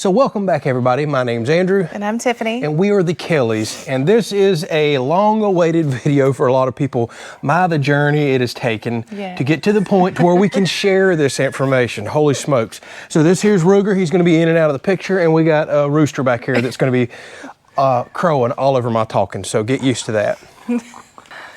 So welcome back, everybody. My name's Andrew. And I'm Tiffany. And we are the Kelleys. And this is a long-awaited video for a lot of people. The journey it has taken to get to the point to where we can share this information. Holy smokes. So this here's Ruger. He's going to be in and out of the picture. And we got a rooster back here that's going to be crowing all over my talking. So get used to that.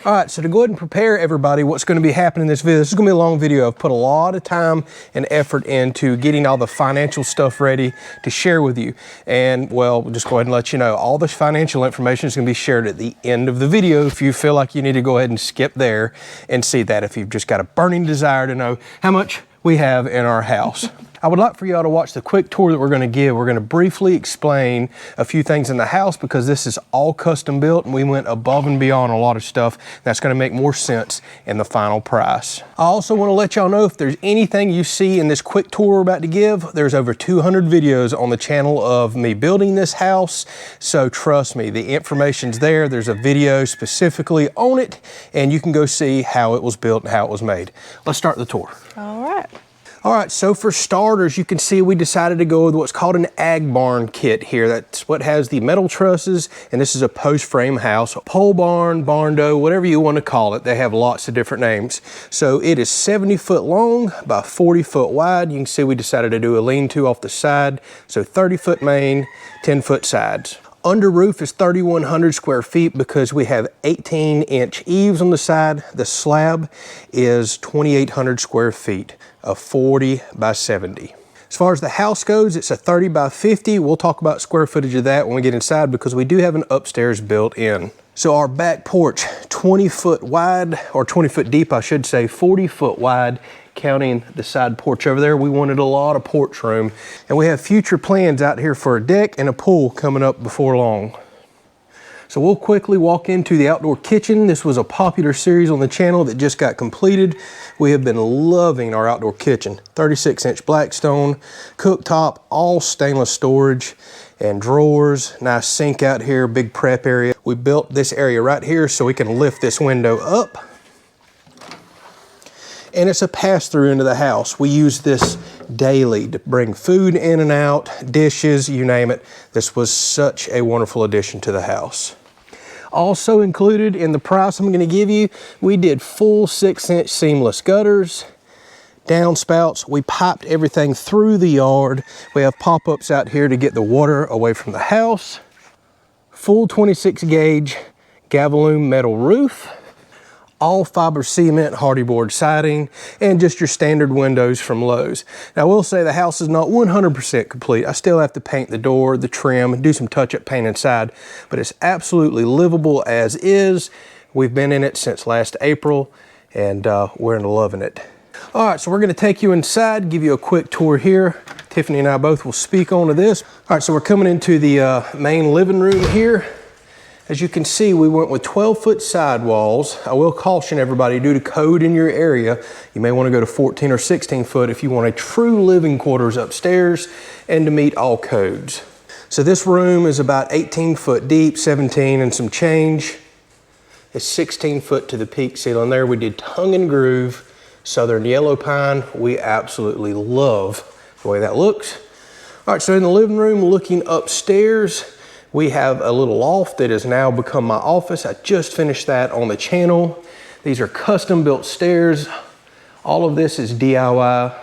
All right, so to go ahead and prepare everybody what's going to be happening in this video, this is going to be a long video. I've put a lot of time and effort into getting all the financial stuff ready to share with you. And well, we'll just go ahead and let you know, all this financial information is going to be shared at the end of the video. If you feel like you need to go ahead and skip there and see that, if you've just got a burning desire to know how much we have in our house. I would like for y'all to watch the quick tour that we're going to give. We're going to briefly explain a few things in the house because this is all custom built and we went above and beyond a lot of stuff. That's going to make more sense in the final price. I also want to let y'all know if there's anything you see in this quick tour we're about to give, there's over 200 videos on the channel of me building this house. So trust me, the information's there. There's a video specifically on it and you can go see how it was built and how it was made. Let's start the tour. All right. All right, so for starters, you can see we decided to go with what's called an ag barn kit here. That's what has the metal trusses, and this is a post frame house, pole barn, barndo, whatever you want to call it. They have lots of different names. So it is 70 foot long by 40 foot wide. You can see we decided to do a lean-to off the side. So 30 foot main, 10 foot sides. Under roof is 3,100 square feet because we have 18-inch eaves on the side. The slab is 2,800 square feet, a 40 by 70. As far as the house goes, it's a 30 by 50. We'll talk about square footage of that when we get inside because we do have an upstairs built in. So our back porch, 20 foot wide, or 20 foot deep, I should say, 40 foot wide, counting the side porch over there. We wanted a lot of porch room, and we have future plans out here for a deck and a pool coming up before long. So we'll quickly walk into the outdoor kitchen. This was a popular series on the channel that just got completed. We have been loving our outdoor kitchen. 36-inch Blackstone, cooktop, all stainless storage and drawers, nice sink out here, big prep area. We built this area right here so we can lift this window up. And it's a pass-through into the house. We use this daily to bring food in and out, dishes, you name it. This was such a wonderful addition to the house. Also included in the price I'm gonna give you, we did full 6-inch seamless gutters, downspouts. We piped everything through the yard. We have pop-ups out here to get the water away from the house. Full 26 gauge Gavaloom metal roof. All fiber cement hardy board siding, and just your standard windows from Lowe's. Now I will say the house is not 100% complete. I still have to paint the door, the trim, do some touch-up paint inside, but it's absolutely livable as is. We've been in it since last April, and we're loving it. All right, so we're gonna take you inside, give you a quick tour here. Tiffany and I both will speak on to this. All right, so we're coming into the main living room here. As you can see, we went with 12-foot sidewalls. I will caution everybody, due to code in your area, you may want to go to 14 or 16 foot if you want a true living quarters upstairs and to meet all codes. So this room is about 18 foot deep, 17 and some change. It's 16 foot to the peak ceiling there. We did tongue and groove, southern yellow pine. We absolutely love the way that looks. All right, so in the living room, looking upstairs, we have a little loft that has now become my office. I just finished that on the channel. These are custom built stairs. All of this is DIY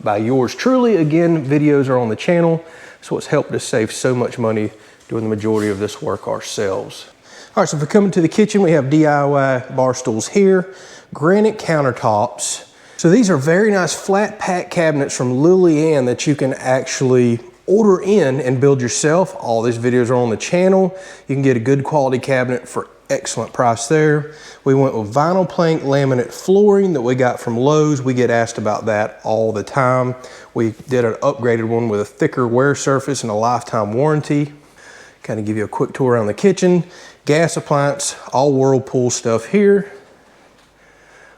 by yours truly. Again, videos are on the channel. So it's helped us save so much money doing the majority of this work ourselves. All right, so if we come into the kitchen, we have DIY bar stools here, granite countertops. So these are very nice flat pack cabinets from Lillian that you can actually order in and build yourself. All these videos are on the channel. You can get a good quality cabinet for excellent price there. We went with vinyl plank laminate flooring that we got from Lowe's. We get asked about that all the time. We did an upgraded one with a thicker wear surface and a lifetime warranty. Kind of give you a quick tour around the kitchen. Gas appliance, all Whirlpool stuff here.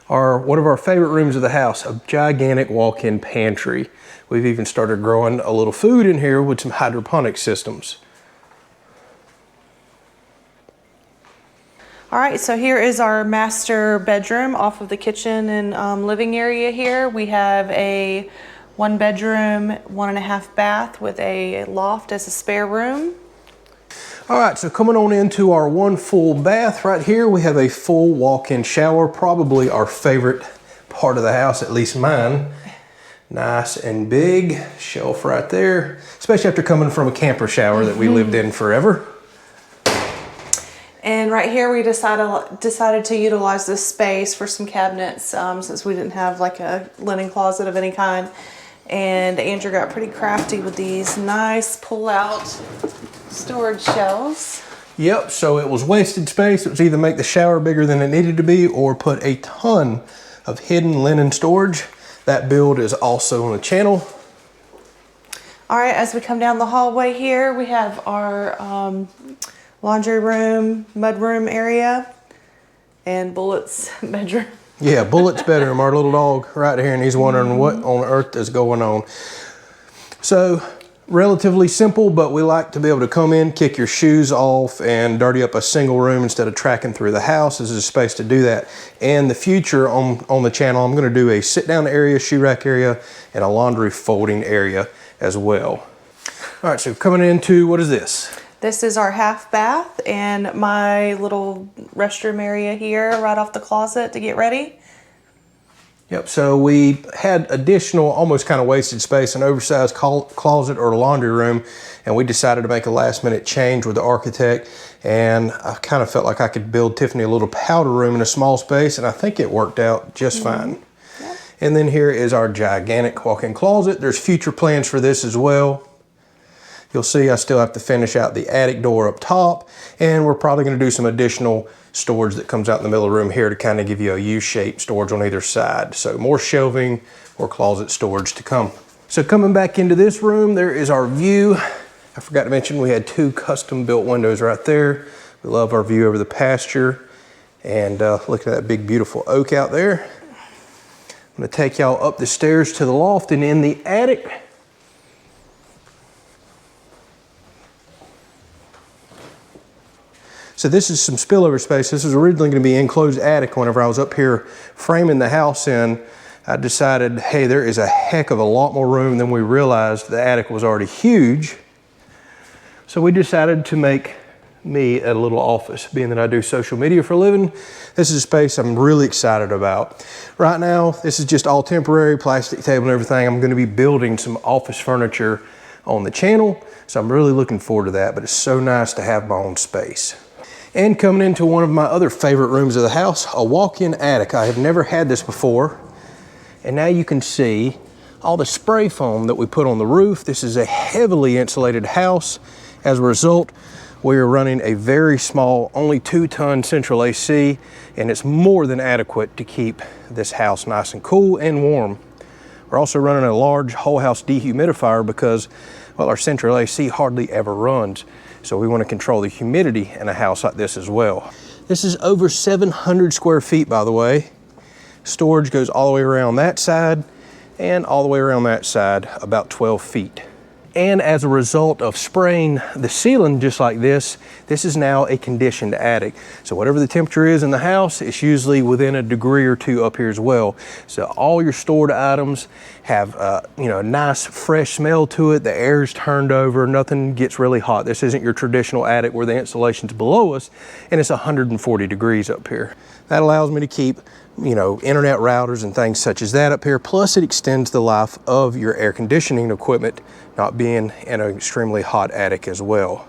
One of our favorite rooms of the house, a gigantic walk-in pantry. We've even started growing a little food in here with some hydroponic systems. All right, so here is our master bedroom off of the kitchen and living area here. We have a 1 bedroom, 1.5 bath with a loft as a spare room. All right, so coming on into our 1 full bath right here, we have a full walk-in shower, probably our favorite part of the house, at least mine. Nice and big, shelf right there, especially after coming from a camper shower that we lived in forever. And right here we decided to utilize this space for some cabinets since we didn't have like a linen closet of any kind. And Andrew got pretty crafty with these nice pull-out storage shelves. Yep, so it was wasted space. It was either make the shower bigger than it needed to be or put a ton of hidden linen storage. That build is also on the channel. All right, as we come down the hallway here, we have our laundry room, mud room area, and Bullet's bedroom. Yeah, Bullet's bedroom, our little dog right here, and he's wondering what on earth is going on. So, relatively simple, but we like to be able to come in, kick your shoes off, and dirty up a single room instead of tracking through the house. This is a space to do that. In the future on the channel, I'm gonna do a sit-down area, shoe rack area, and a laundry folding area as well. All right, so coming into, what is this? This is our half bath and my little restroom area here right off the closet to get ready. Yep, so we had additional, almost kind of wasted space, an oversized closet or laundry room, and we decided to make a last minute change with the architect, and I kind of felt like I could build Tiffany a little powder room in a small space, and I think it worked out just fine. Yep. And then here is our gigantic walk-in closet. There's future plans for this as well. You'll see I still have to finish out the attic door up top, and we're probably gonna do some additional storage that comes out in the middle of the room here to kind of give you a U-shaped storage on either side. So more shelving or closet storage to come. So coming back into this room, there is our view. I forgot to mention we had 2 custom built windows right there. We love our view over the pasture. And look at that big beautiful oak out there. I'm gonna take y'all up the stairs to the loft and in the attic. So this is some spillover space. This was originally going to be enclosed attic. Whenever I was up here framing the house in, I decided, hey, there is a heck of a lot more room than we realized. The attic was already huge. So we decided to make me a little office. Being that I do social media for a living, this is a space I'm really excited about. Right now, this is just all temporary, plastic table and everything. I'm going to be building some office furniture on the channel. So I'm really looking forward to that, but it's so nice to have my own space. And coming into one of my other favorite rooms of the house, a walk-in attic. I have never had this before. And now you can see all the spray foam that we put on the roof. This is a heavily insulated house. As a result, we are running a very small, only 2-ton central AC, and it's more than adequate to keep this house nice and cool and warm. We're also running a large whole house dehumidifier because, well, our central AC hardly ever runs. So we want to control the humidity in a house like this as well. This is over 700 square feet, by the way. Storage goes all the way around that side and all the way around that side, about 12 feet. And as a result of spraying the ceiling just like this is now a conditioned attic. So whatever the temperature is in the house, it's usually within a degree or 2 up here as well. So all your stored items have a nice fresh smell to it. The air's turned over, nothing gets really hot. This isn't your traditional attic where the insulation's below us and it's 140 degrees up here. That allows me to keep internet routers and things such as that up here. Plus it extends the life of your air conditioning equipment, not being in an extremely hot attic as well.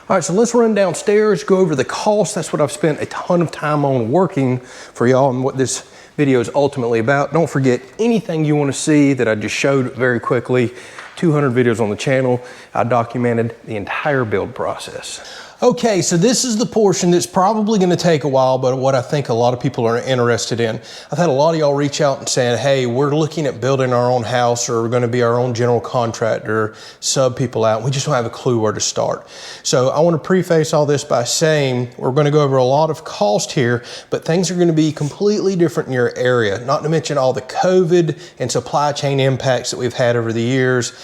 All right, so let's run downstairs, go over the cost. That's what I've spent a ton of time on working for y'all and what this video is ultimately about. Don't forget anything you want to see that I just showed very quickly. 200 videos on the channel. I documented the entire build process. Okay, so this is the portion that's probably gonna take a while, but what I think a lot of people are interested in. I've had a lot of y'all reach out and saying, hey, we're looking at building our own house or we're gonna be our own general contractor, sub people out. We just don't have a clue where to start. So I wanna preface all this by saying we're gonna go over a lot of cost here, but things are gonna be completely different in your area, not to mention all the COVID and supply chain impacts that we've had over the years.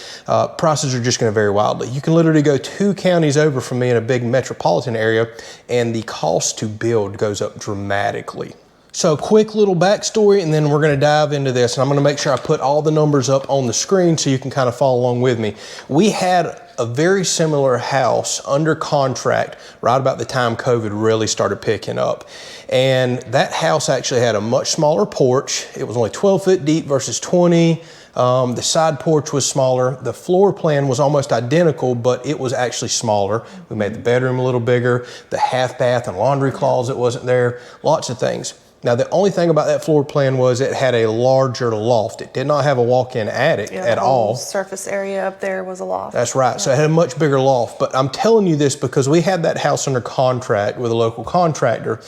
Prices are just gonna vary wildly. You can literally go 2 counties over from me in a big metropolitan area and the cost to build goes up dramatically. So quick little backstory, and then we're gonna dive into this, and I'm gonna make sure I put all the numbers up on the screen so you can kind of follow along with me. We had a very similar house under contract right about the time COVID really started picking up. And that house actually had a much smaller porch. It was only 12 foot deep versus 20. The side porch was smaller. The floor plan was almost identical, but it was actually smaller. We made the bedroom a little bigger. The half bath and laundry closet wasn't there. Lots of things. Now, the only thing about that floor plan was it had a larger loft. It did not have a walk-in attic at all. The surface area up there was a loft. That's right. Yeah. So it had a much bigger loft. But I'm telling you this because we had that house under contract with a local contractor.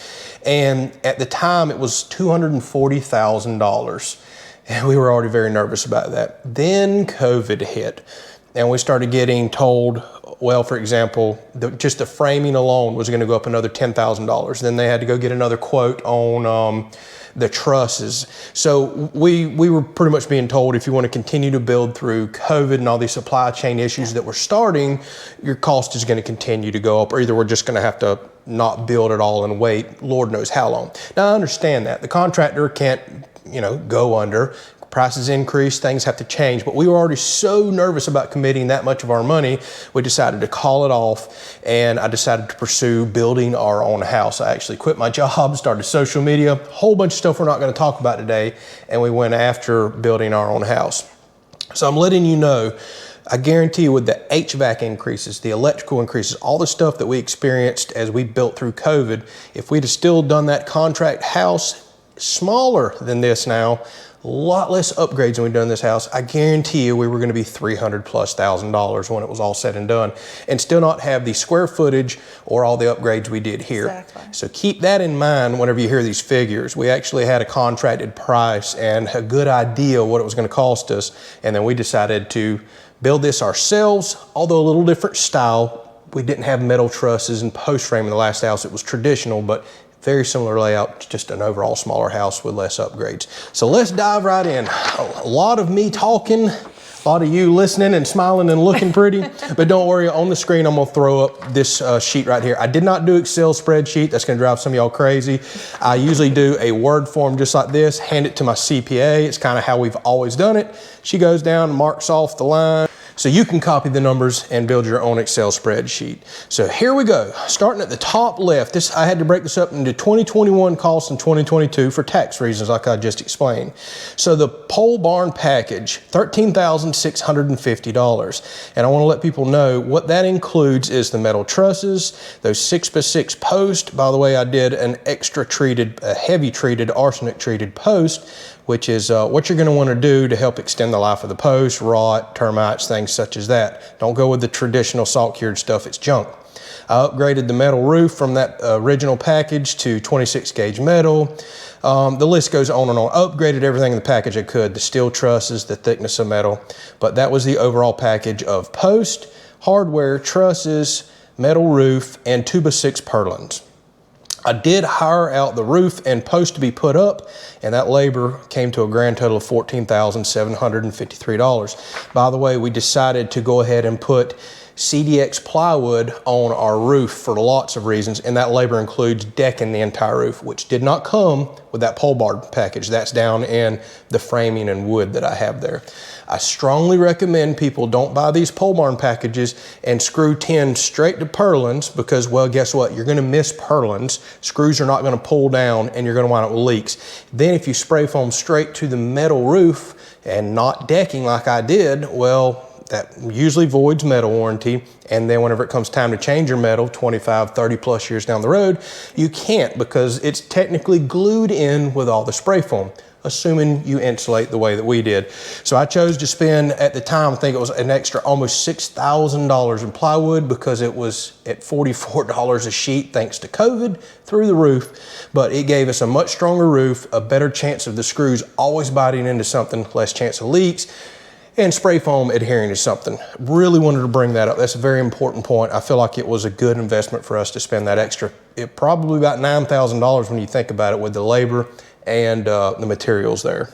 And at the time, it was $240,000. And we were already very nervous about that. Then COVID hit. And we started getting told, well, for example, just the framing alone was going to go up another $10,000. Then they had to go get another quote on the trusses. So we were pretty much being told, if you want to continue to build through COVID and all these supply chain issues that we're starting, your cost is going to continue to go up, or either we're just going to have to not build at all and wait Lord knows how long. Now, I understand that. The contractor can't, go under. Prices increase, things have to change, but we were already so nervous about committing that much of our money, we decided to call it off, and I decided to pursue building our own house. I actually quit my job, started social media, a whole bunch of stuff we're not going to talk about today, and we went after building our own house. So I'm letting you know, I guarantee you with the HVAC increases, the electrical increases, all the stuff that we experienced as we built through COVID, if we'd have still done that contract house, smaller than this now, a lot less upgrades than we've done in this house, I guarantee you we were going to be $300,000+ when it was all said and done, and still not have the square footage or all the upgrades we did here. Exactly. So keep that in mind whenever you hear these figures. We actually had a contracted price and a good idea what it was going to cost us, and then we decided to build this ourselves, although a little different style. We didn't have metal trusses and post frame in the last house. It was traditional, but very similar layout, just an overall smaller house with less upgrades. So let's dive right in. A lot of me talking, a lot of you listening and smiling and looking pretty, but don't worry, on the screen I'm gonna throw up this sheet right here. I did not do Excel spreadsheet, that's gonna drive some of y'all crazy. I usually do a Word form just like this, hand it to my CPA. It's kind of how we've always done it. She goes down, marks off the line. So you can copy the numbers and build your own Excel spreadsheet. So here we go. Starting at the top left, I had to break this up into 2021 costs and 2022 for tax reasons like I just explained. So the pole barn package, $13,650. And I want to let people know what that includes is the metal trusses, those 6x6 posts. By the way, I did an extra treated, a heavy treated, arsenic treated post, which is what you're going to want to do to help extend the life of the post, rot, termites, things such as that. Don't go with the traditional salt cured stuff, it's junk. I upgraded the metal roof from that original package to 26 gauge metal. The list goes on and on. Upgraded everything in the package I could, the steel trusses, the thickness of metal, but that was the overall package of post, hardware, trusses, metal roof, and 2x6 purlins. I did hire out the roof and post to be put up, and that labor came to a grand total of $14,753. By the way, we decided to go ahead and put CDX plywood on our roof for lots of reasons, and that labor includes decking the entire roof, which did not come with that pole barn package. That's down in the framing and wood that I have there. I strongly recommend people don't buy these pole barn packages and screw tin straight to purlins because, well, guess what? You're gonna miss purlins. Screws are not gonna pull down and you're gonna wind up with leaks. Then if you spray foam straight to the metal roof and not decking like I did, well, that usually voids metal warranty, and then whenever it comes time to change your metal 25, 30 plus years down the road, you can't because it's technically glued in with all the spray foam, assuming you insulate the way that we did. So I chose to spend, at the time, I think it was an extra almost $6,000 in plywood because it was at $44 a sheet thanks to COVID through the roof, but it gave us a much stronger roof, a better chance of the screws always biting into something, less chance of leaks, and spray foam adhering to something. Really wanted to bring that up. That's a very important point. I feel like it was a good investment for us to spend that extra. It probably about $9,000 when you think about it with the labor and the materials there.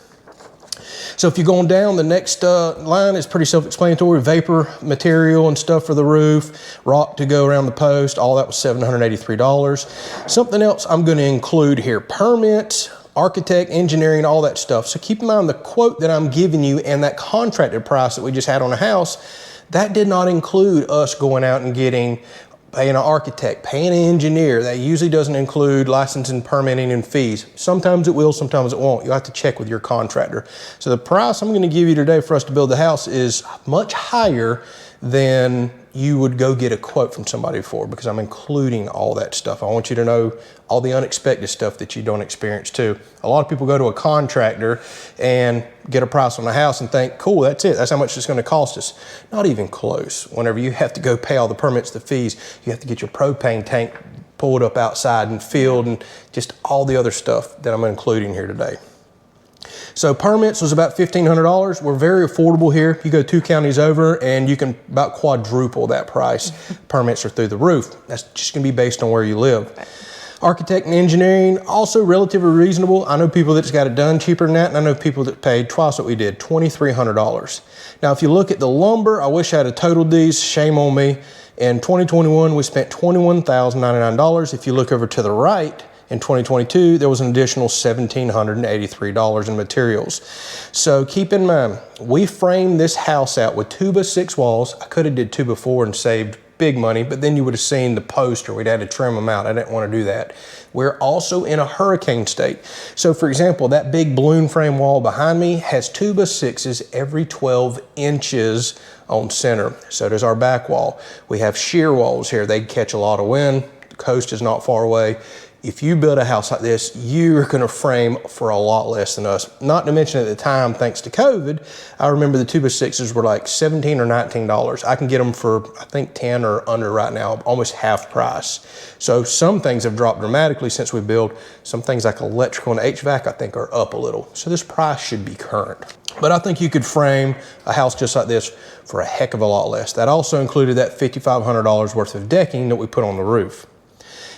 So if you're going down, the next line is pretty self-explanatory. Vapor material and stuff for the roof, rock to go around the post, all that was $783. Something else I'm going to include here, permits, architect, engineering, all that stuff. So keep in mind the quote that I'm giving you and that contracted price that we just had on a house, that did not include us going out and paying an architect, paying an engineer. That usually doesn't include licensing, permitting, and fees. Sometimes it will, sometimes it won't. You'll have to check with your contractor. So the price I'm gonna give you today for us to build the house is much higher than you would go get a quote from somebody for, because I'm including all that stuff. I want you to know all the unexpected stuff that you don't experience too. A lot of people go to a contractor and get a price on a house and think, cool, that's it. That's how much it's gonna cost us. Not even close. Whenever you have to go pay all the permits, the fees, you have to get your propane tank pulled up outside and filled and just all the other stuff that I'm including here today. So permits was about $1,500. We're very affordable here. You go 2 counties over and you can about quadruple that price. Permits are through the roof. That's just gonna be based on where you live. Architect and engineering, also relatively reasonable. I know people that's got it done cheaper than that, and I know people that paid twice what we did, $2,300. Now, if you look at the lumber, I wish I had totaled these, shame on me. In 2021, we spent $21,099. If you look over to the right, in 2022, there was an additional $1,783 in materials. So keep in mind, we framed this house out with 2x6 walls. I could have did 2x4 and saved big money, but then you would have seen the poster. We'd had to trim them out. I didn't want to do that. We're also in a hurricane state. So for example, that big balloon frame wall behind me has 2x6s every 12 inches on center. So does our back wall. We have shear walls here. They catch a lot of wind. The coast is not far away. If you build a house like this, you're gonna frame for a lot less than us. Not to mention at the time, thanks to COVID, I remember the 2x6s were like $17 or $19. I can get them for, I think 10 or under right now, almost half price. So some things have dropped dramatically since we built. Some things like electrical and HVAC, I think are up a little. So this price should be current. But I think you could frame a house just like this for a heck of a lot less. That also included that $5,500 worth of decking that we put on the roof.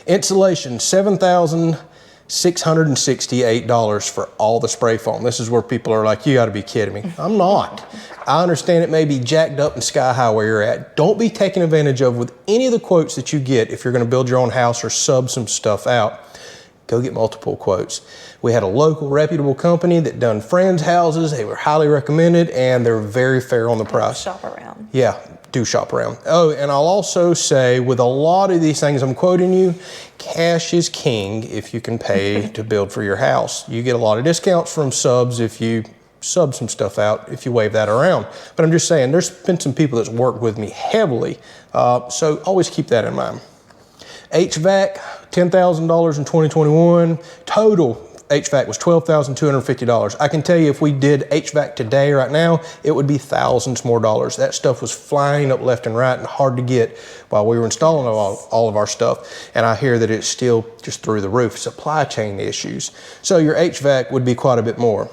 Insulation, $7,668 for all the spray foam. This is where people are like, you gotta be kidding me. I'm not. I understand it may be jacked up and sky high where you're at. Don't be taken advantage of with any of the quotes that you get if you're gonna build your own house or sub some stuff out. Go get multiple quotes. We had a local reputable company that done friends' houses. They were highly recommended and they're very fair on the price. Shop around. Yeah, do shop around. Oh, and I'll also say with a lot of these things I'm quoting you, cash is king if you can pay to build for your house. You get a lot of discounts from subs if you sub some stuff out, if you wave that around. But I'm just saying, there's been some people that's worked with me heavily, so always keep that in mind. HVAC, $10,000 in 2021. Total HVAC was $12,250. I can tell you if we did HVAC today, right now, it would be thousands more dollars. That stuff was flying up left and right and hard to get while we were installing all of our stuff. And I hear that it's still just through the roof, supply chain issues. So your HVAC would be quite a bit more.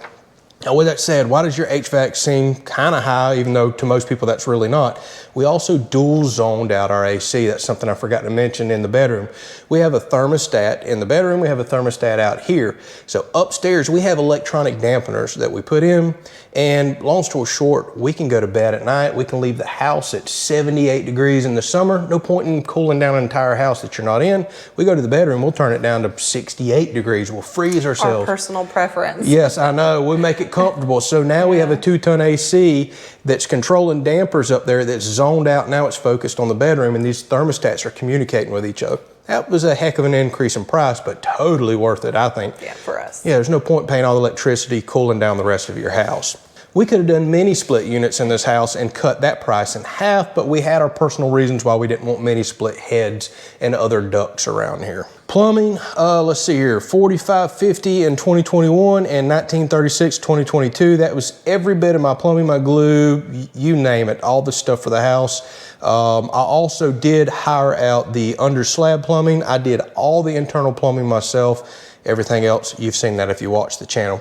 Now with that said, why does your HVAC seem kind of high, even though to most people that's really not? We also dual zoned out our AC. That's something I forgot to mention in the bedroom. We have a thermostat in the bedroom, we have a thermostat out here. So upstairs we have electronic dampeners that we put in, and long story short, we can go to bed at night, we can leave the house at 78 degrees in the summer. No point in cooling down an entire house that you're not in. We go to the bedroom, we'll turn it down to 68 degrees. We'll freeze ourselves. Our personal preference. Yes, I know. We make it comfortable. So now we have a 2-ton AC that's controlling dampers up there that's zoned out. Now it's focused on the bedroom, and these thermostats are communicating with each other. That was a heck of an increase in price, but totally worth it, I think. Yeah, for us. Yeah, there's no point paying all the electricity cooling down the rest of your house. We could have done mini split units in this house and cut that price in half, but we had our personal reasons why we didn't want mini split heads and other ducts around here. Plumbing, let's see here, $45.50 in 2021 and $19.36 2022. That was every bit of my plumbing, my glue, you name it, all the stuff for the house. I also did hire out the under slab plumbing. I did all the internal plumbing myself. Everything else, you've seen that if you watch the channel.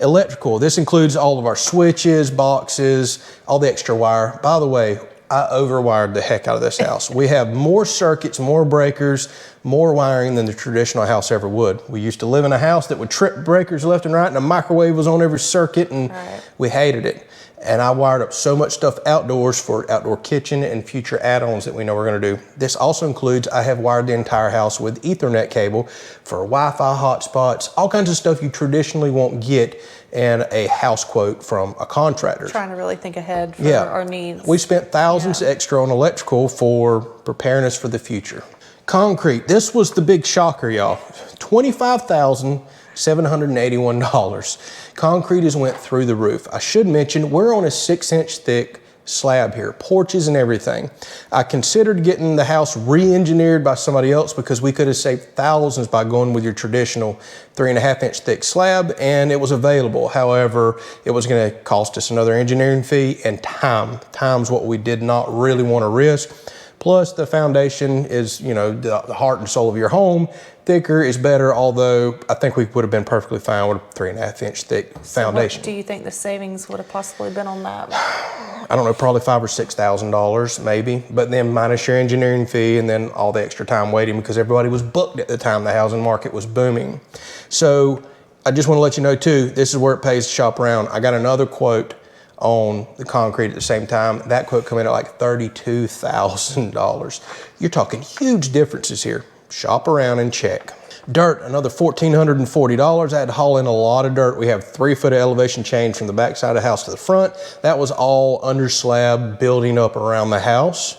Electrical, this includes all of our switches, boxes, all the extra wire. By the way, I overwired the heck out of this house. We have more circuits, more breakers, more wiring than the traditional house ever would. We used to live in a house that would trip breakers left and right, and a microwave was on every circuit, and we hated it. And I wired up so much stuff outdoors for outdoor kitchen and future add-ons that we know we're gonna do. This also includes, I have wired the entire house with Ethernet cable for Wi-Fi hotspots, all kinds of stuff you traditionally won't get in a house quote from a contractor. Trying to really think ahead for our needs. We spent thousands extra on electrical for preparing us for the future. Concrete, this was the big shocker, y'all. $25,781. Concrete has went through the roof. I should mention, we're on a 6-inch thick slab here, porches and everything. I considered getting the house re-engineered by somebody else because we could have saved thousands by going with your traditional 3.5-inch thick slab, and it was available. However, it was gonna cost us another engineering fee and time. Time's what we did not really want to risk. Plus, the foundation is, you know, the heart and soul of your home. Thicker is better, although I think we would have been perfectly fine with a 3.5-inch thick foundation. What do you think the savings would have possibly been on that? I don't know, probably $5,000 or $6,000 maybe, but then minus your engineering fee and then all the extra time waiting because everybody was booked at the time the housing market was booming. So I just want to let you know too, this is where it pays to shop around. I got another quote on the concrete at the same time. That quote come in at like $32,000. You're talking huge differences here. Shop around and check. Dirt, another $1,440. I had to haul in a lot of dirt. We have 3 foot of elevation change from the back side of the house to the front. That was all under slab building up around the house.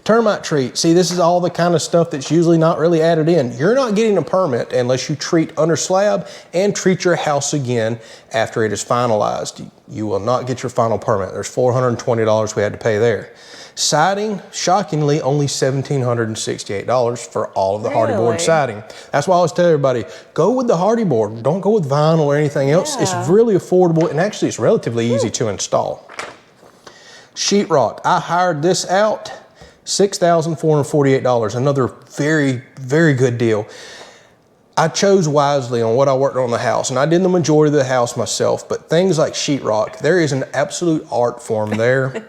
Termite treat. See, this is all the kind of stuff that's usually not really added in. You're not getting a permit unless you treat under slab and treat your house again after it is finalized. You will not get your final permit. There's $420 we had to pay there. Siding, shockingly, only $1,768 for all of the hardy board siding. That's why I always tell everybody, go with the hardy board. Don't go with vinyl or anything else. It's really affordable, and actually it's relatively easy to install. Sheetrock, I hired this out, $6,448. Another very, very good deal. I chose wisely on what I worked on the house, and I did the majority of the house myself, but things like sheetrock, there is an absolute art form there.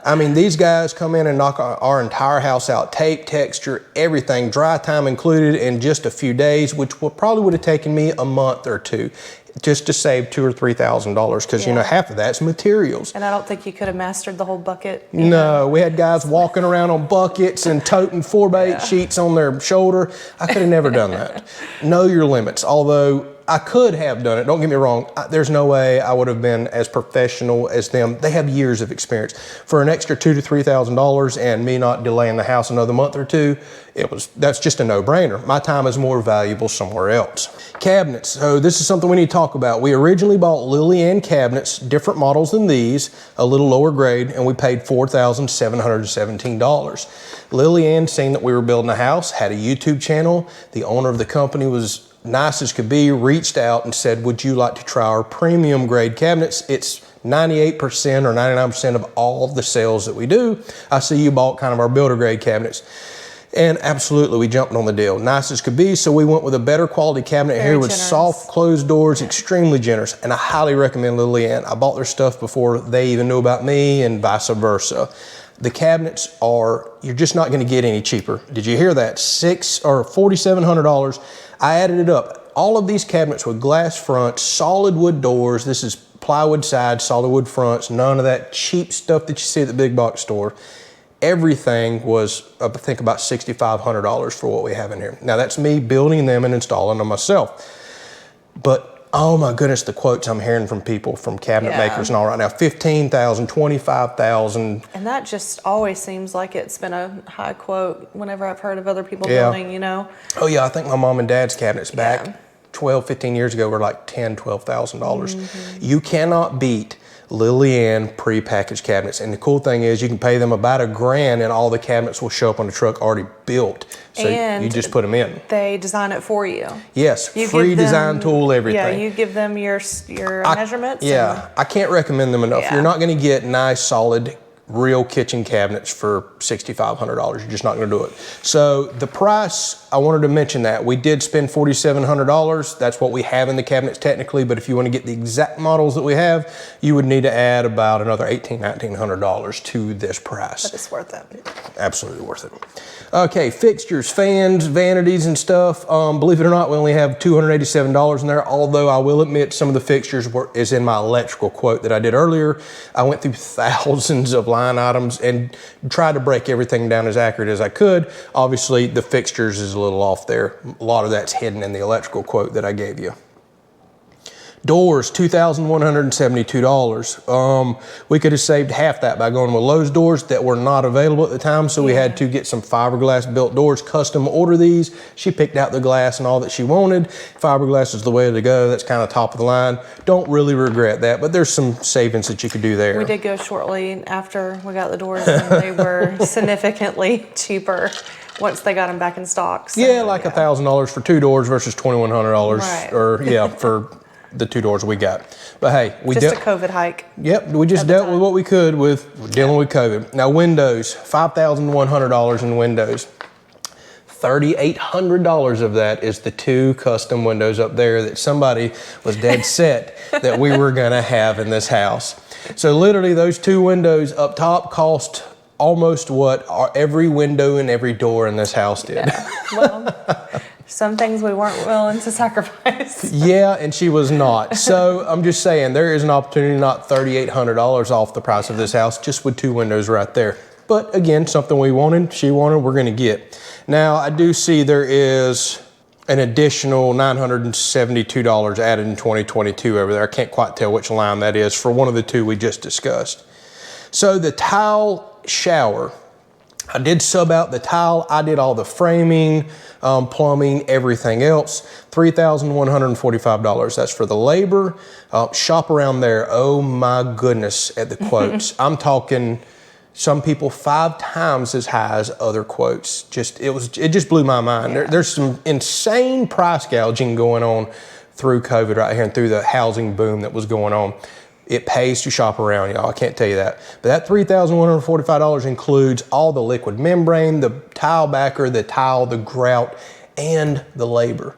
I mean, these guys come in and knock our entire house out, tape, texture, everything, dry time included in just a few days, which probably would have taken me a month or two just to save $2,000 or $3,000 because you know half of that's materials. And I don't think you could have mastered the whole bucket. No, we had guys walking around on buckets and toting 4x8 sheets on their shoulder. I could have never done that. Know your limits. Although I could have done it, don't get me wrong, there's no way I would have been as professional as them. They have years of experience. For an extra $2,000 to $3,000 and me not delaying the house another month or two, that's just a no-brainer. My time is more valuable somewhere else. Cabinets, so this is something we need to talk about. We originally bought Lillian cabinets, different models than these, a little lower grade, and we paid $4,717. Lillian, seeing that we were building a house, had a YouTube channel. The owner of the company was nice as could be, reached out and said, would you like to try our premium grade cabinets? It's 98% or 99% of all the sales that we do. I see you bought kind of our builder grade cabinets. And absolutely, we jumped on the deal. Nice as could be, so we went with a better quality cabinet here with soft closed doors, extremely generous. And I highly recommend Lillian. I bought their stuff before they even knew about me and vice versa. The cabinets you're just not gonna get any cheaper. Did you hear that? $4,700. I added it up. All of these cabinets with glass fronts, solid wood doors. This is plywood sides, solid wood fronts, none of that cheap stuff that you see at the big box store. Everything was, I think, about $6,500 for what we have in here. Now that's me building them and installing them myself. But oh my goodness, the quotes I'm hearing from people, from cabinet makers and all right now, $15,000, $25,000. And that just always seems like it's been a high quote whenever I've heard of other people building, you know? Oh yeah, I think my mom and dad's cabinets back 12, 15 years ago were like $10,000, $12,000. You cannot beat Lillian pre-packaged cabinets. And the cool thing is you can pay them about $1,000 and all the cabinets will show up on the truck already built. So you just put them in. They design it for you. Yes, free design tool, everything. Yeah, you give them your measurements. I can't recommend them enough. You're not gonna get nice, solid real kitchen cabinets for $6,500. You're just not gonna do it. So the price, I wanted to mention that. We did spend $4,700. That's what we have in the cabinets technically, but if you wanna get the exact models that we have, you would need to add about another $1,900 to this price. But it's worth it. Absolutely worth it. Okay, fixtures, fans, vanities and stuff. Believe it or not, we only have $287 in there, although I will admit some of the fixtures is in my electrical quote that I did earlier. I went through thousands of line items and tried to break everything down as accurate as I could. Obviously, the fixtures is a little off there. A lot of that's hidden in the electrical quote that I gave you. Doors, $2,172. We could have saved half that by going with Lowe's doors that were not available at the time, so we had to get some fiberglass built doors, custom order these. She picked out the glass and all that she wanted. Fiberglass is the way to go. That's kind of top of the line. Don't really regret that, but there's some savings that you could do there. We did go shortly after we got the doors, and they were significantly cheaper once they got them back in stock. So, yeah, like $1,000 for 2 doors versus $2,100, Right. or yeah, for the 2 doors we got. But hey, we just a COVID hike. Yep, we just dealt with what we could with dealing with COVID. Now windows, $5,100 in windows. $3,800 of that is the 2 custom windows up there that somebody was dead set that we were gonna have in this house. So literally those 2 windows up top cost almost what every window and every door in this house did. Yeah. Well, some things we weren't willing to sacrifice. Yeah, and she was not. So I'm just saying there is an opportunity to knock $3,800 off the price of this house just with 2 windows right there. But again, something we wanted, she wanted, we're gonna get. Now I do see there is an additional $972 added in 2022 over there. I can't quite tell which line that is for one of the 2 we just discussed. So the tile shower, I did sub out the tile. I did all the framing, plumbing, everything else. $3,145. That's for the labor. Shop around there. Oh my goodness at the quotes. I'm talking some people 5 times as high as other quotes. It just blew my mind. Yeah. There's some insane price gouging going on through COVID right here and through the housing boom that was going on. It pays to shop around, y'all. I can't tell you that. But that $3,145 includes all the liquid membrane, the tile backer, the tile, the grout, and the labor.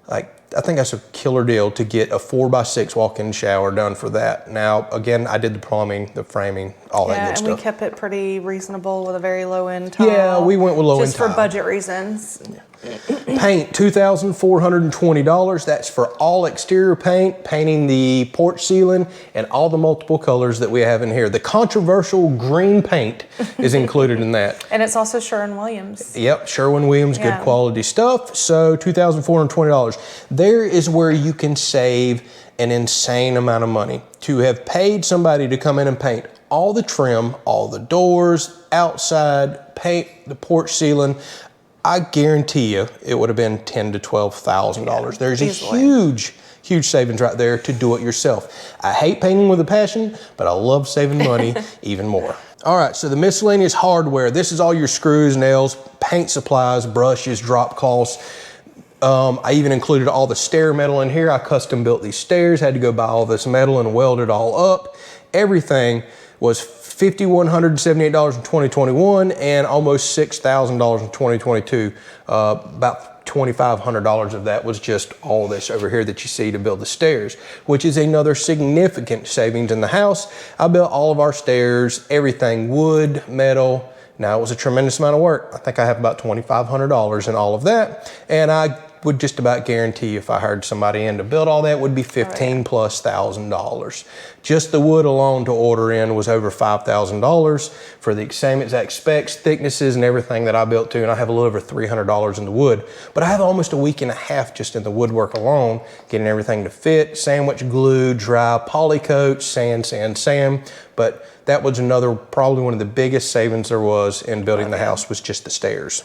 Like, I think that's a killer deal to get a 4x6 walk-in shower done for that. Now, again, I did the plumbing, the framing, all that good stuff. And we kept it pretty reasonable with a very low-end tile. Yeah, we went with low-end tile. Just for budget reasons. Yeah. Paint, $2,420. That's for all exterior paint, painting the porch ceiling, and all the multiple colors that we have in here. The controversial green paint is included in that. And it's also Sherwin-Williams. Yep, Sherwin-Williams, good quality stuff. So $2,420. There is where you can save an insane amount of money. To have paid somebody to come in and paint all the trim, all the doors, outside, paint the porch ceiling, I guarantee you it would have been $10,000 to $12,000. There's easily. a huge savings right there to do it yourself. I hate painting with a passion, but I love saving money even more. All right, so the miscellaneous hardware. This is all your screws, nails, paint supplies, brushes, drop cloths. I even included all the stair metal in here. I custom built these stairs, had to go buy all this metal and weld it all up. Everything was $5,178 in 2021 and almost $6,000 in 2022. About $2,500 of that was just all this over here that you see to build the stairs, which is another significant savings in the house. I built all of our stairs, everything wood, metal. Now it was a tremendous amount of work. I think I have about $2,500 in all of that. And I would just about guarantee if I hired somebody in to build all that would be $15,000+. Just the wood alone to order in was over $5,000 for the same exact specs, thicknesses, and everything that I built to. And I have a little over $300 in the wood. But I have almost a week and a half just in the woodwork alone, getting everything to fit, sandwich glue, dry, polycoat, sand. But that was probably one of the biggest savings there was in building the house was just the stairs.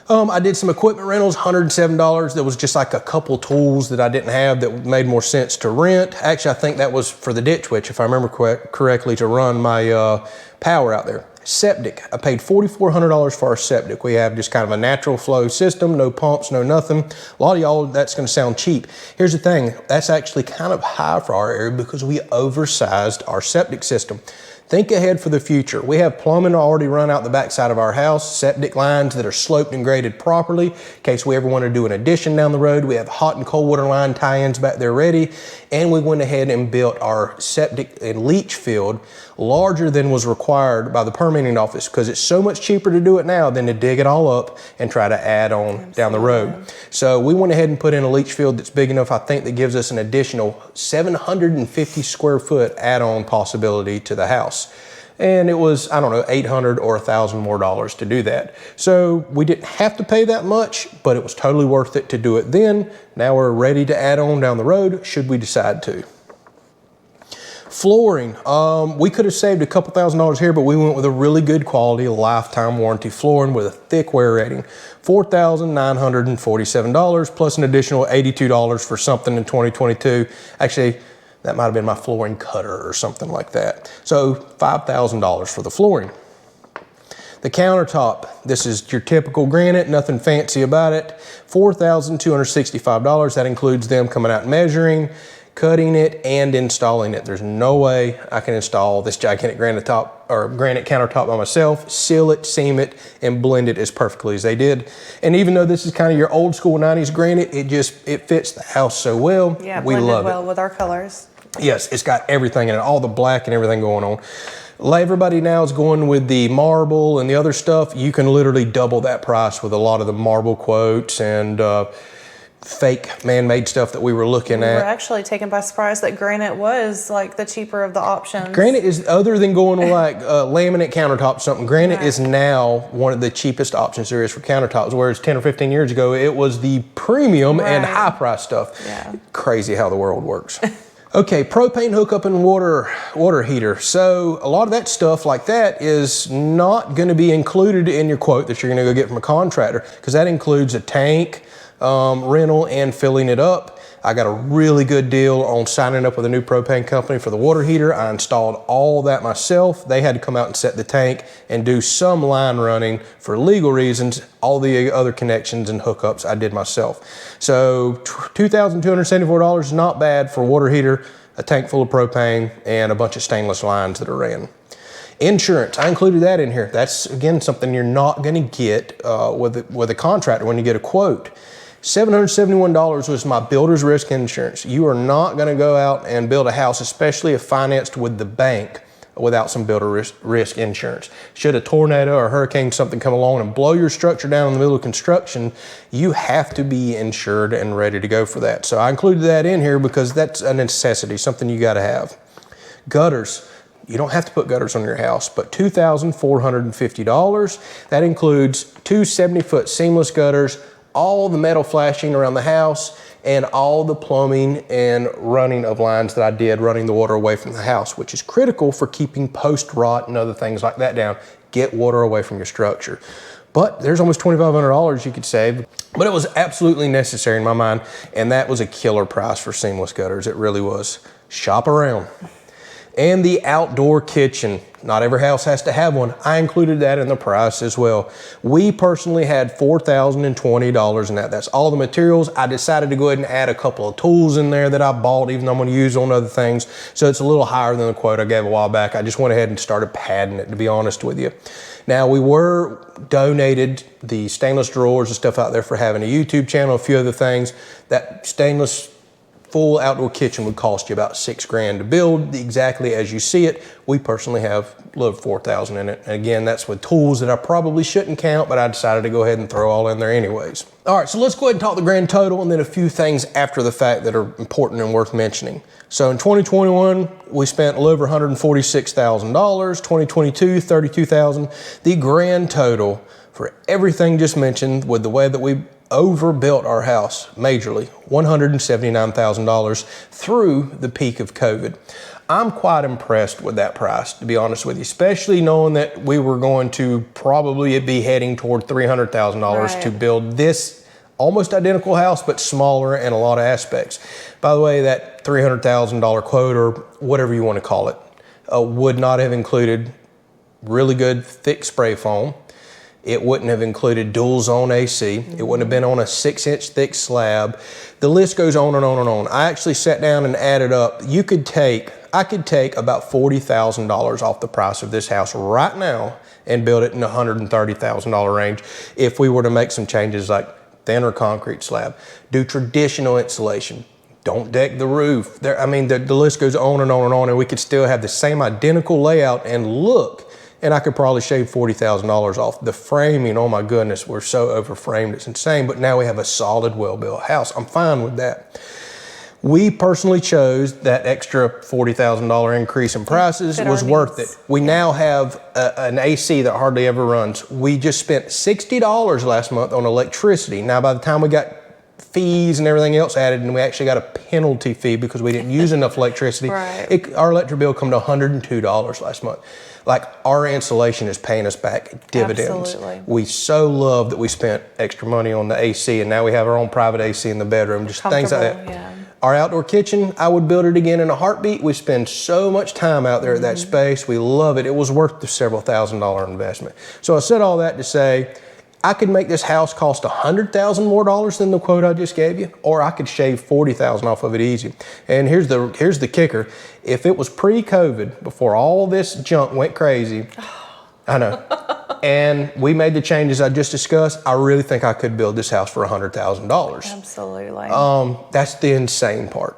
I did some equipment rentals, $107. There was just like a couple tools that I didn't have that made more sense to rent. Actually, I think that was for the ditch witch, if I remember correctly, to run my power out there. Septic, I paid $4,400 for our septic. We have just kind of a natural flow system, no pumps, no nothing. A lot of y'all, that's gonna sound cheap. Here's the thing, that's actually kind of high for our area because we oversized our septic system. Think ahead for the future. We have plumbing already run out the backside of our house, septic lines that are sloped and graded properly in case we ever want to do an addition down the road. We have hot and cold water line tie-ins back there ready, and we went ahead and built our septic and leach field larger than was required by the permitting office because it's so much cheaper to do it now than to dig it all up and try to add on down the road. So we went ahead and put in a leach field that's big enough, I think, that gives us an additional 750 square foot add-on possibility to the house. And it was, I don't know, $800 or $1,000 more to do that. So we didn't have to pay that much, but it was totally worth it to do it then. Now we're ready to add on down the road should we decide to. Flooring, we could have saved a couple $1,000s here, but we went with a really good quality lifetime warranty flooring with a thick wear rating. $4,947 plus an additional $82 for something in 2022. Actually, that might have been my flooring cutter or something like that. So $5,000 for the flooring. The countertop, this is your typical granite, nothing fancy about it. $4,265. That includes them coming out and measuring, cutting it, and installing it. There's no way I can install this gigantic granite countertop by myself, seal it, seam it, and blend it as perfectly as they did. And even though this is kind of your old school 90s granite, it fits the house so well. Yeah, we blended love well it. with our colors. Yes, it's got everything in it, all the black and everything going on. Everybody now is going with the marble and the other stuff. You can literally double that price with a lot of the marble quotes and fake man-made stuff that we were looking at. We were actually taken by surprise that granite was like the cheaper of the options. Granite is, other than going with like laminate countertops, something, granite is now one of the cheapest options there is for countertops, whereas 10 or 15 years ago, it was the premium and high price stuff. Yeah. Crazy how the world works. Okay, propane hookup and water heater. So a lot of that stuff like that is not gonna be included in your quote that you're gonna go get from a contractor, because that includes a tank, rental, and filling it up. I got a really good deal on signing up with a new propane company for the water heater. I installed all that myself. They had to come out and set the tank and do some line running for legal reasons. All the other connections and hookups I did myself. So $2,274 is not bad for a water heater, a tank full of propane, and a bunch of stainless lines that are ran. Insurance, I included that in here. That's, again, something you're not gonna get with a contractor when you get a quote. $771 was my builder's risk insurance. You are not gonna go out and build a house, especially if financed with the bank, without some builder risk insurance. Should a tornado or hurricane something come along and blow your structure down in the middle of construction, you have to be insured and ready to go for that. So I included that in here because that's a necessity, something you gotta have. Gutters. You don't have to put gutters on your house, but $2,450. That includes two 70-foot seamless gutters, all the metal flashing around the house, and all the plumbing and running of lines that I did, running the water away from the house, which is critical for keeping post-rot and other things like that down. Get water away from your structure. But there's almost $2,500 you could save. But it was absolutely necessary in my mind, and that was a killer price for seamless gutters. It really was. Shop around. And the outdoor kitchen. Not every house has to have one. I included that in the price as well. We personally had $4,020 in that. That's all the materials. I decided to go ahead and add a couple of tools in there that I bought, even though I'm gonna use on other things. So it's a little higher than the quote I gave a while back. I just went ahead and started padding it, to be honest with you. Now, we were donated the stainless drawers and stuff out there for having a YouTube channel, a few other things. That stainless full outdoor kitchen would cost you about $6 grand to build exactly as you see it. We personally have a little $4,000 in it. And again, that's with tools that I probably shouldn't count, but I decided to go ahead and throw all in there anyways. All right, so let's go ahead and talk the grand total and then a few things after the fact that are important and worth mentioning. So in 2021, we spent a little over $146,000. 2022, $32,000. The grand total for everything just mentioned with the way that we overbuilt our house majorly, $179,000 through the peak of COVID. I'm quite impressed with that price, to be honest with you, especially knowing that we were going to probably be heading toward $300,000 to build this almost identical house, but smaller in a lot of aspects. By the way, that $300,000 quote, or whatever you want to call it, would not have included really good thick spray foam. It wouldn't have included dual zone AC. It wouldn't have been on a 6-inch thick slab. The list goes on and on and on. I actually sat down and added up. You could take I could take about $40,000 off the price of this house right now and build it in the $130,000 range if we were to make some changes like thinner concrete slab, do traditional insulation, don't deck the roof. I mean, the list goes on and on and on, and we could still have the same identical layout and look, and I could probably shave $40,000 off. The framing, oh my goodness, we're so over-framed, it's insane, but now we have a solid, well-built house. I'm fine with that. We personally chose that extra $40,000 increase in prices was worth it. We now have an AC that hardly ever runs. We just spent $60 last month on electricity. Now, by the time we got fees and everything else added, and we actually got a penalty fee because we didn't use enough electricity, right. Our electric bill come to $102 last month. Like, our insulation is paying us back dividends. Absolutely. We so love that we spent extra money on the AC, and now we have our own private AC in the bedroom, just things like that. Yeah. Our outdoor kitchen, I would build it again in a heartbeat. We spend so much time out there at that space. We love it. It was worth the several $1,000s investment. So I said all that to say, I could make this house cost $100,000 more than the quote I just gave you, or I could shave $40,000 off of it easy. And here's the kicker. If it was pre-COVID, before all this junk went crazy, I know, and we made the changes I just discussed, I really think I could build this house for $100,000. Absolutely. That's the insane part.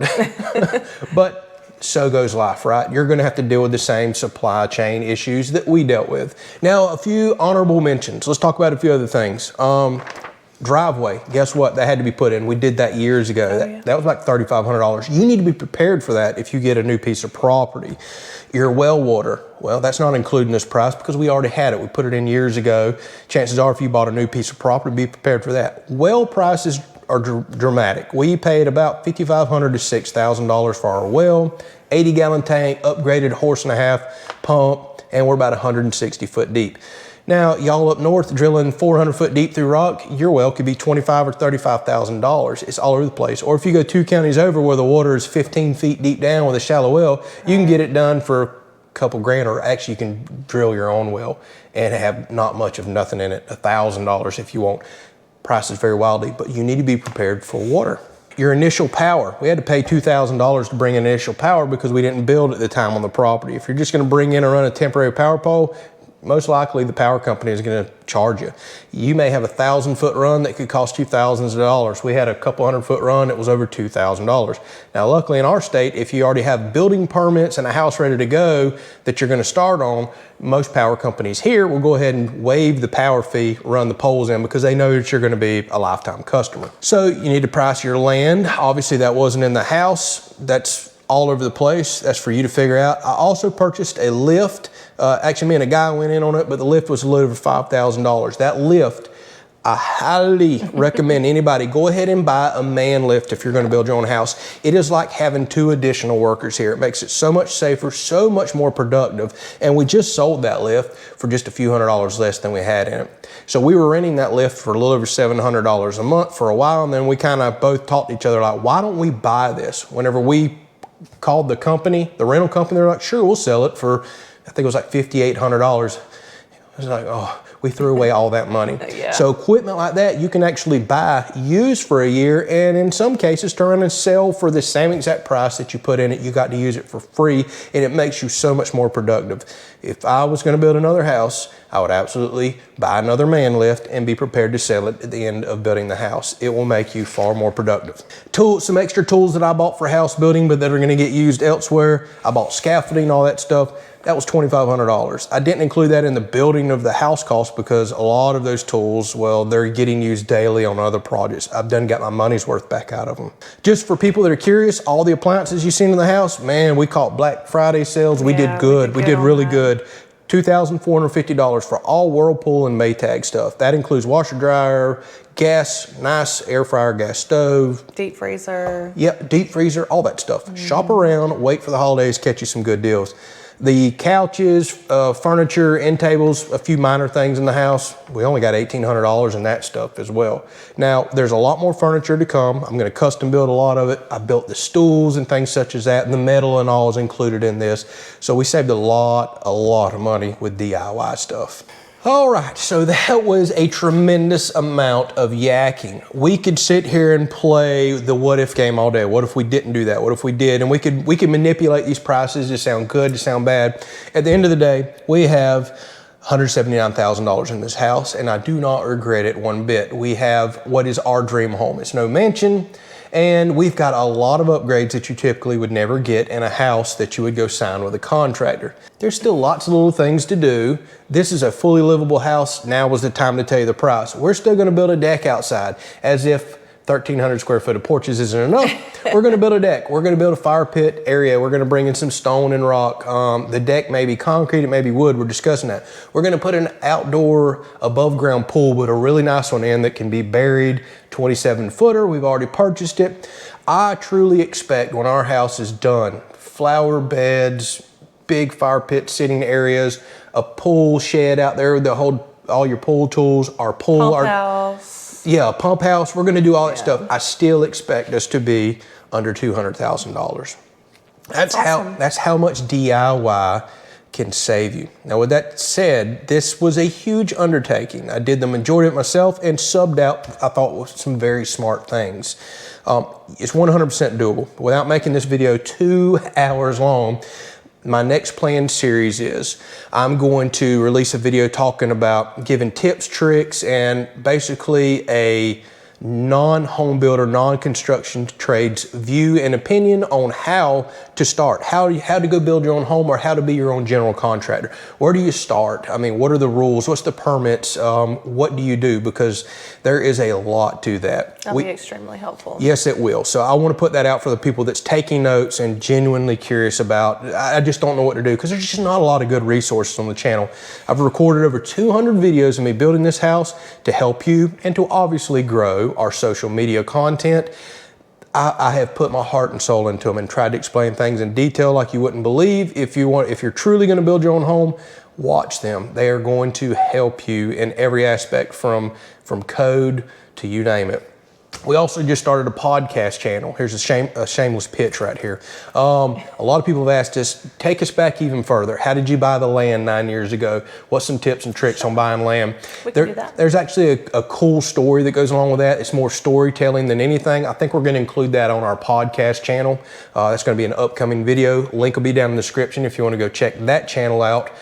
But so goes life, right? You're going to have to deal with the same supply chain issues that we dealt with. Now, a few honorable mentions. Let's talk about a few other things. Driveway, guess what? That had to be put in. We did that years ago. That was like $3,500. You need to be prepared for that if you get a new piece of property. Your well water, well, that's not including this price because we already had it. We put it in years ago. Chances are if you bought a new piece of property, be prepared for that. Well prices are dramatic. We paid about $5,500 to $6,000 for our well, 80-gallon tank, upgraded 1.5-horse pump, and we're about 160 foot deep. Now, y'all up north drilling 400 foot deep through rock, your well could be $25,000 or $35,000. It's all over the place. Or if you go 2 counties over where the water is 15 feet deep down with a shallow well, you can get it done for a couple grand, or actually you can drill your own well and have not much of nothing in it, $1,000 if you want. Prices vary wildly, but you need to be prepared for water. Your initial power, we had to pay $2,000 to bring in initial power because we didn't build at the time on the property. If you're just gonna bring in and run a temporary power pole, most likely the power company is going to charge you. You may have a 1,000-foot run that could cost you thousands of dollars. We had a couple 100-foot run that was over $2,000. Now, luckily in our state, if you already have building permits and a house ready to go that you're going to start on, most power companies here will go ahead and waive the power fee, run the poles in, because they know that you're going to be a lifetime customer. So you need to price your land. Obviously that wasn't in the house. That's all over the place. That's for you to figure out. I also purchased a lift. Actually, me and a guy went in on it, but the lift was a little over $5,000. That lift, I highly recommend anybody go ahead and buy a man lift if you're going to build your own house. It is like having 2 additional workers here. It makes it so much safer, so much more productive. And we just sold that lift for just a few $100s less than we had in it. So we were renting that lift for a little over $700 a month for a while, and then we kind of both talked to each other like, why don't we buy this? Whenever we called the company, the rental company, they're like, sure, we'll sell it for, I think it was like $5,800. I was like, oh, we threw away all that money. Yeah. So equipment like that, you can actually buy used for a year, and in some cases turn around and sell for the same exact price that you put in it. You got to use it for free, and it makes you so much more productive. If I was going to build another house, I would absolutely buy another man lift and be prepared to sell it at the end of building the house. It will make you far more productive. Some extra tools that I bought for house building, but that are going to get used elsewhere. I bought scaffolding, all that stuff. That was $2,500. I didn't include that in the building of the house cost because a lot of those tools, well, they're getting used daily on other projects. I've got my money's worth back out of them. Just for people that are curious, all the appliances you've seen in the house, man, we caught Black Friday sales. We did good. We did really good. $2,450 for all Whirlpool and Maytag stuff. That includes washer, dryer, gas, nice air fryer, gas stove. Deep freezer. Yep, deep freezer, all that stuff. Shop around, wait for the holidays, catch you some good deals. The couches, furniture, end tables, a few minor things in the house. We only got $1,800 in that stuff as well. Now, there's a lot more furniture to come. I'm gonna custom build a lot of it. I built the stools and things such as that, and the metal and all is included in this. So we saved a lot of money with DIY stuff. All right, so that was a tremendous amount of yakking. We could sit here and play the what if game all day. What if we didn't do that? What if we did? And we could manipulate these prices to sound good, to sound bad. At the end of the day, we have $179,000 in this house, and I do not regret it one bit. We have what is our dream home. It's no mansion, and we've got a lot of upgrades that you typically would never get in a house that you would go sign with a contractor. There's still lots of little things to do. This is a fully livable house. Now was the time to tell you the price. We're still gonna build a deck outside, as if 1,300 square foot of porches isn't enough. We're gonna build a deck. We're gonna build a fire pit area. We're gonna bring in some stone and rock. The deck may be concrete, it may be wood. We're discussing that. We're gonna put an outdoor above ground pool with a really nice one in that can be buried, 27 footer. We've already purchased it. I truly expect when our house is done, flower beds, big fire pit sitting areas, a pool shed out there that hold all your pool tools, our pool, Pump house. Yeah, pump house. We're going to do all that stuff. I still expect us to be under $200,000. That's awesome. That's how much DIY can save you. Now, with that said, this was a huge undertaking. I did the majority of it myself and subbed out, I thought, with some very smart things. It's 100% doable. Without making this video 2 hours long, my next planned series is I'm going to release a video talking about giving tips, tricks, and basically a non-home builder, non-construction trades view and opinion on how to start, how to go build your own home or how to be your own general contractor. Where do you start? I mean, what are the rules? What's the permits? What do you do? Because there is a lot to that. That'll be extremely helpful. Yes, it will. So I want to put that out for the people that's taking notes and genuinely curious about, I just don't know what to do because there's just not a lot of good resources on the channel. I've recorded over 200 videos of me building this house to help you and to obviously grow our social media content. I have put my heart and soul into them and tried to explain things in detail like you wouldn't believe. If you're truly going to build your own home, watch them. They are going to help you in every aspect from code to you name it. We also just started a podcast channel. Here's a shameless pitch right here. A lot of people have asked us, take us back even further. How did you buy the land 9 years ago? What's some tips and tricks on buying land? We can do that. There's actually a cool story that goes along with that. It's more storytelling than anything. I think we're going to include that on our podcast channel. That's going to be an upcoming video. Link will be down in the description if you want to go check that channel out.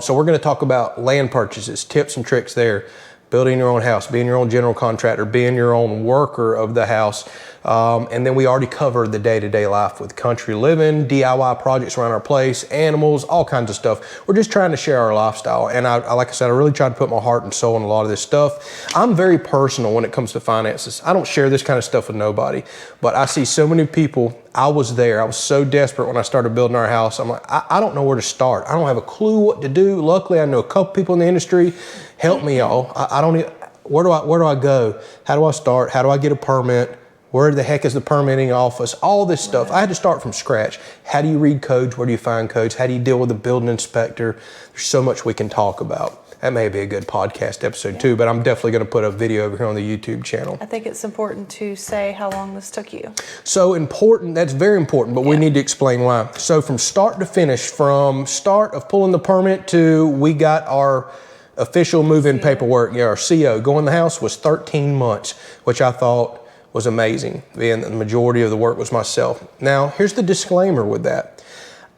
So we're going to talk about land purchases, tips and tricks there. Building your own house, being your own general contractor, being your own worker of the house. And then we already covered the day-to-day life with country living, DIY projects around our place, animals, all kinds of stuff. We're just trying to share our lifestyle. And I like I said, I really try to put my heart and soul in a lot of this stuff. I'm very personal when it comes to finances. I don't share this kind of stuff with nobody, but I see so many people. I was there. I was so desperate when I started building our house. I'm like, I don't know where to start. I don't have a clue what to do. Luckily, I know a couple people in the industry. Help me, y'all. I don't even, where do I go? How do I start? How do I get a permit? Where the heck is the permitting office? All this stuff. I had to start from scratch. How do you read codes? Where do you find codes? How do you deal with a building inspector? There's so much we can talk about. That may be a good podcast episode too, but I'm definitely going to put a video over here on the YouTube channel. I think it's important to say how long this took you. So important, that's very important, but we need to explain why. So from start to finish, from start of pulling the permit to we got our official move-in paperwork, our CO, going in the house was 13 months, which I thought was amazing, being the majority of the work was myself. Now, here's the disclaimer with that.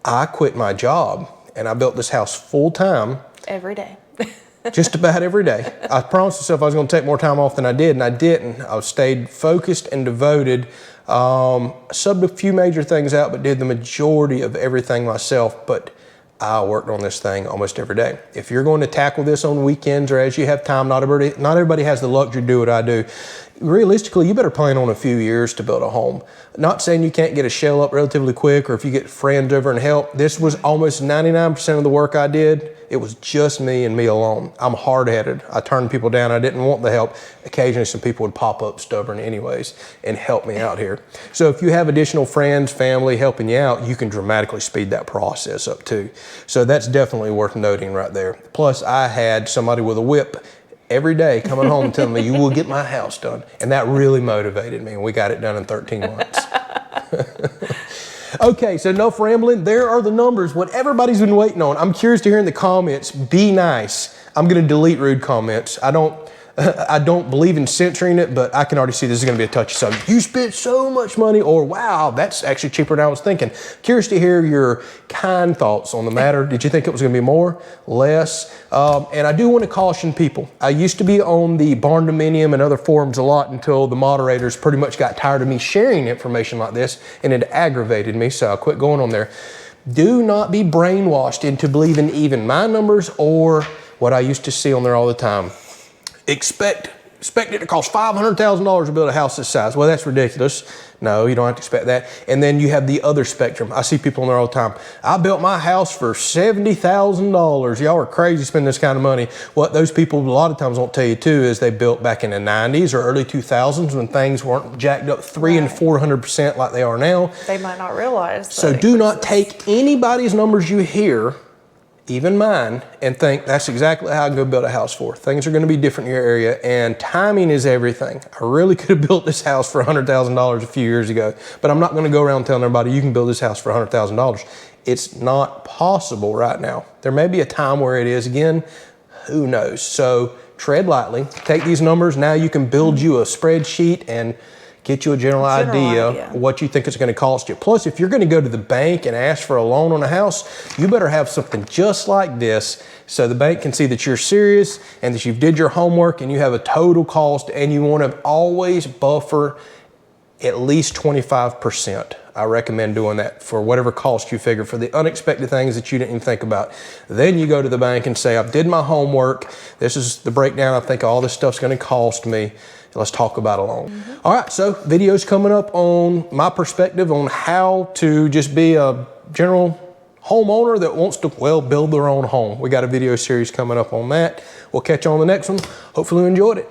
I quit my job and I built this house full-time. Every day. Just about every day. I promised myself I was going to take more time off than I did, and I didn't. I stayed focused and devoted. Subbed a few major things out, but did the majority of everything myself. But I worked on this thing almost every day. If you're going to tackle this on weekends or as you have time, not everybody has the luxury to do what I do. Realistically, you better plan on a few years to build a home. Not saying you can't get a shell up relatively quick or if you get friends over and help. This was almost 99% of the work I did. It was just me and me alone. I'm hard-headed. I turned people down. I didn't want the help. Occasionally, some people would pop up stubborn anyways and help me out here. So if you have additional friends, family helping you out, you can dramatically speed that process up too. So that's definitely worth noting right there. Plus, I had somebody with a whip every day coming home and telling me, you will get my house done. And that really motivated me. And we got it done in 13 months. Okay, so enough rambling. There are the numbers, what everybody's been waiting on. I'm curious to hear in the comments, be nice. I'm gonna delete rude comments. I don't believe in censoring it, but I can already see this is gonna be a touchy subject. You spent so much money, or wow, that's actually cheaper than I was thinking. Curious to hear your kind thoughts on the matter. Did you think it was gonna be more, less? And I do wanna caution people. I used to be on the barndominium and other forums a lot until the moderators pretty much got tired of me sharing information like this, and it aggravated me, so I quit going on there. Do not be brainwashed into believing even my numbers or what I used to see on there all the time. Expect it to cost $500,000 to build a house this size. Well, that's ridiculous. No, you don't have to expect that. And then you have the other spectrum. I see people on there all the time. I built my house for $70,000. Y'all are crazy spending this kind of money. What those people a lot of times won't tell you too is they built back in the 90s or early 2000s when things weren't jacked up 300 and 400% like they are now. They might not realize. So do not take anybody's numbers you hear, even mine, and think that's exactly how I can go build a house for. Things are gonna be different in your area, and timing is everything. I really could have built this house for $100,000 a few years ago, but I'm not gonna go around telling everybody you can build this house for $100,000. It's not possible right now. There may be a time where it is again, who knows? So tread lightly, take these numbers, now you can build you a spreadsheet and get you a general idea of what you think it's going to cost you. Plus, if you're going to go to the bank and ask for a loan on a house, you better have something just like this so the bank can see that you're serious and that you've did your homework and you have a total cost, and you want to always buffer at least 25%. I recommend doing that for whatever cost you figure, for the unexpected things that you didn't even think about. Then you go to the bank and say, I did my homework. This is the breakdown. I think all this stuff's going to cost me. Let's talk about a loan. All right, so videos coming up on my perspective on how to just be a general homeowner that wants to, well, build their own home. We got a video series coming up on that. We'll catch you on the next one. Hopefully you enjoyed it.